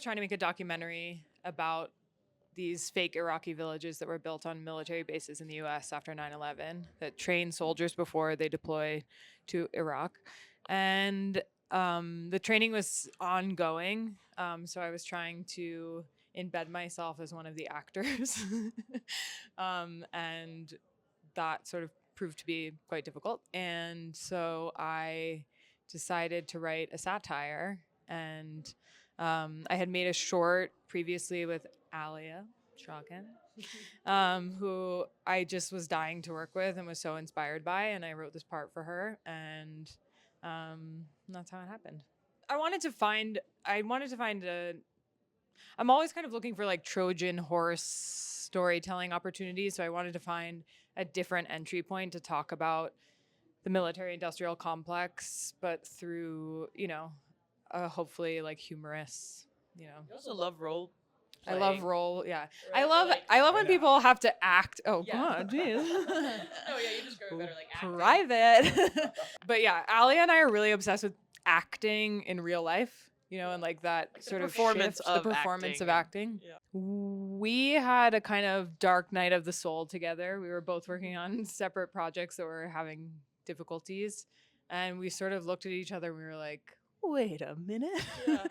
trying to make a documentary about these fake Iraqi villages that were built on military bases in the US after 9/11 that train soldiers before they deploy to Iraq. And the training was ongoing. So I was trying to embed myself as one of the actors. And that sort of proved to be quite difficult. And so I decided to write a satire. And I had made a short previously with Alia, Shawkat, who I just was dying to work with and was so inspired by. And I wrote this part for her. And that's how it happened. I wanted to find a I'm always kind of looking for like Trojan horse storytelling opportunities. So I wanted to find a different entry point to talk about the military industrial complex, but through, hopefully like humorous, You also love role I playing. love role. Yeah. Right? I love when people have to act. Oh Yeah. God, jeez. No, yeah, you describe it better, like acting. Private. But yeah, Alia and I are really obsessed with acting in real life, and like that Like the sort of performance shift, of the performance of acting. acting. We had a kind of dark night of the soul together. We were both working on separate projects that were having difficulties, and we sort of looked at each other and we were like, wait a minute. Yeah.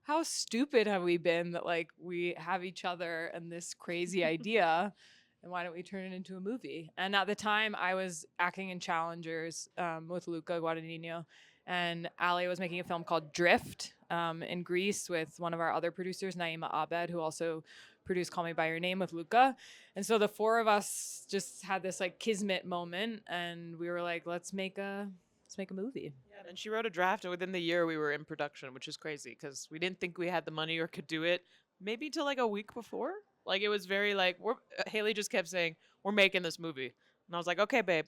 How stupid have we been that like we have each other and this crazy idea, and why don't we turn it into a movie? And at the time I was acting in Challengers with Luca Guadagnino, and Ali was making a film called Drift in Greece with one of our other producers, Naima Abed, who also produced Call Me By Your Name with Luca. And so the four of us just had this like kismet moment, and we were like, let's make a movie. Yeah, and she wrote a draft, and within the year we were in production, which is crazy because we didn't think we had the money or could do it. Maybe till like a week before. Like it was very like Haley just kept saying we're making this movie, and I was like, okay, babe.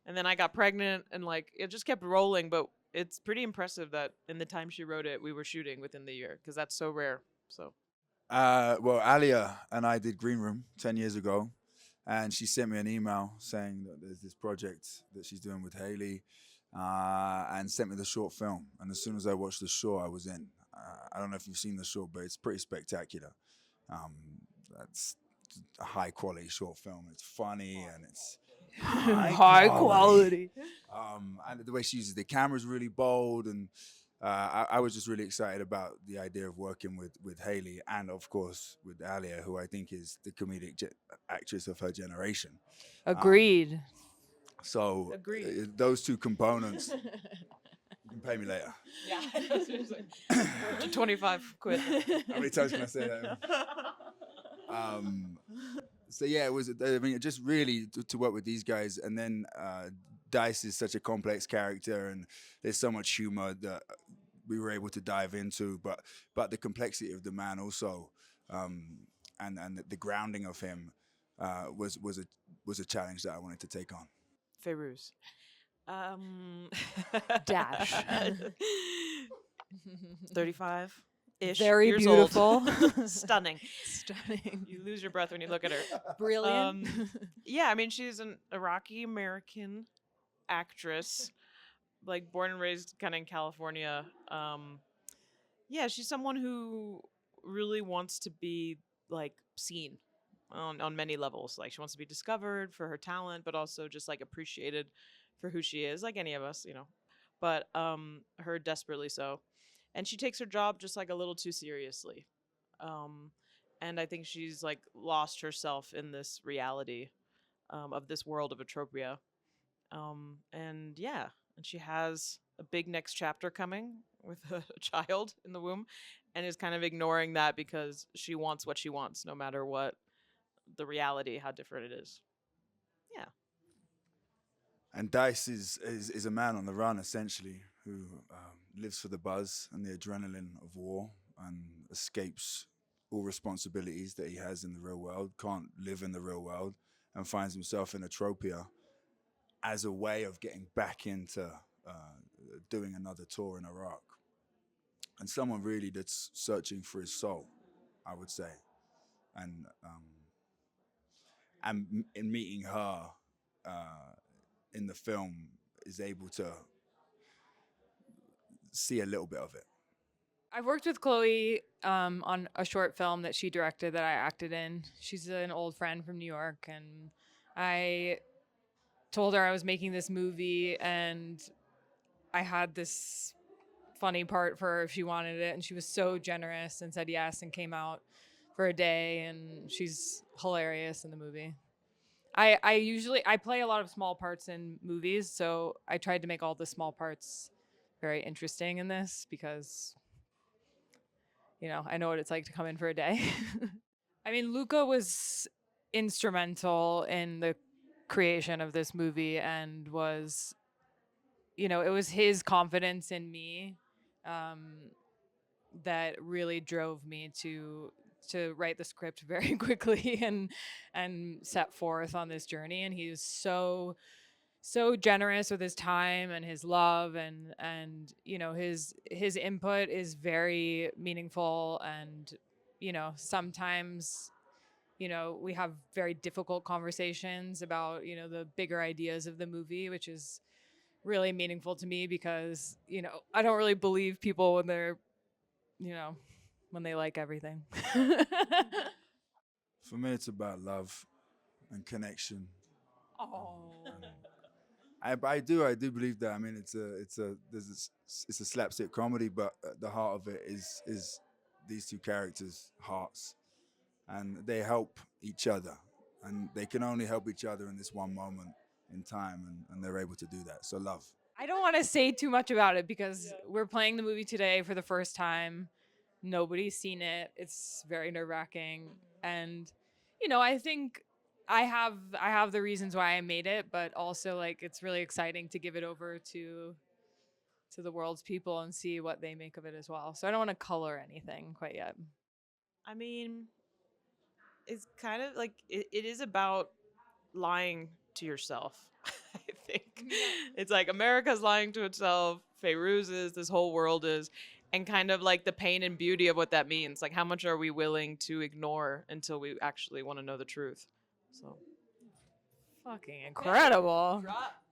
And then I got pregnant, and like it just kept rolling. But it's pretty impressive that in the time she wrote it, we were shooting within the year because that's so rare. So Well, Alia and I did Green Room 10 years ago, and she sent me an email saying that there's this project that she's doing with Haley, and sent me the short film. And as soon as I watched the short, I was in. I don't know if you've seen the short, but it's pretty spectacular. Um, that's a high quality short film. It's funny and it's High quality. And the way she uses the camera is really bold, and I was just really excited about the idea of working with Haley and of course with Alia, who I think is the comedic actress of her generation. Agreed. So Agreed. those two components. You can pay me later. Yeah, to 25 quid. How many times can I say that? So yeah, it was. I mean, just really to work with these guys, and then Dice is such a complex character, and there's so much humor that we were able to dive into. But the complexity of the man also, and the grounding of him, was a challenge that I wanted to take on. Fairuz. Dash. 35 ish. Very years beautiful. Old. Stunning. Stunning. You lose your breath when you look at her. Brilliant. Yeah, I mean, she's an Iraqi American actress, like born and raised kind of in California. Yeah, she's someone who really wants to be like seen on many levels. Like she wants to be discovered for her talent, but also just like appreciated for who she is, like any of us, But her desperately so. And she takes her job just like a little too seriously. And I think she's like lost herself in this reality of this world of Atropia. And yeah, and she has a big next chapter coming with a child in the womb and is kind of ignoring that because she wants what she wants, no matter what the reality, how different it is. Yeah. And Dice is a man on the run, essentially, who lives for the buzz and the adrenaline of war and escapes all responsibilities that he has in the real world, can't live in the real world, and finds himself in Atropia as a way of getting back into doing another tour in Iraq. And someone really that's searching for his soul, I would say. And in meeting her in the film is able to see a little bit of it. I've worked with Chloe on a short film that she directed that I acted in. She's an old friend from New York, and I told her I was making this movie, and I had this funny part for her if she wanted it, and she was so generous and said yes and came out for a day, and she's hilarious in the movie. I play a lot of small parts in movies, so I tried to make all the small parts very interesting in this because I know what it's like to come in for a day. I mean, Luca was instrumental in the creation of this movie and was, it was his confidence in me um, that really drove me to write the script very quickly and set forth on this journey. And he was so generous with his time and his love, and his input is very meaningful. And sometimes we have very difficult conversations about the bigger ideas of the movie, which is really meaningful to me because I don't really believe people when they're when they like everything. For me, it's about love and connection. Oh. I do believe that. I mean, it's a slapstick comedy, but at the heart of it is these two characters' hearts, and they help each other, and they can only help each other in this one moment in time, and they're able to do that. So love. I don't want to say too much about it because we're playing the movie today for the first time. Nobody's seen it. It's very nerve-wracking, and I think I have the reasons why I made it, but also like it's really exciting to give it over to the world's people and see what they make of it as well. So I don't want to color anything quite yet. I mean, it's kind of like it is about lying to yourself. I think it's like America's lying to itself. Feyruz is, this whole world is, and kind of like the pain and beauty of what that means. Like, how much are we willing to ignore until we actually want to know the truth? So, Fucking incredible. drop.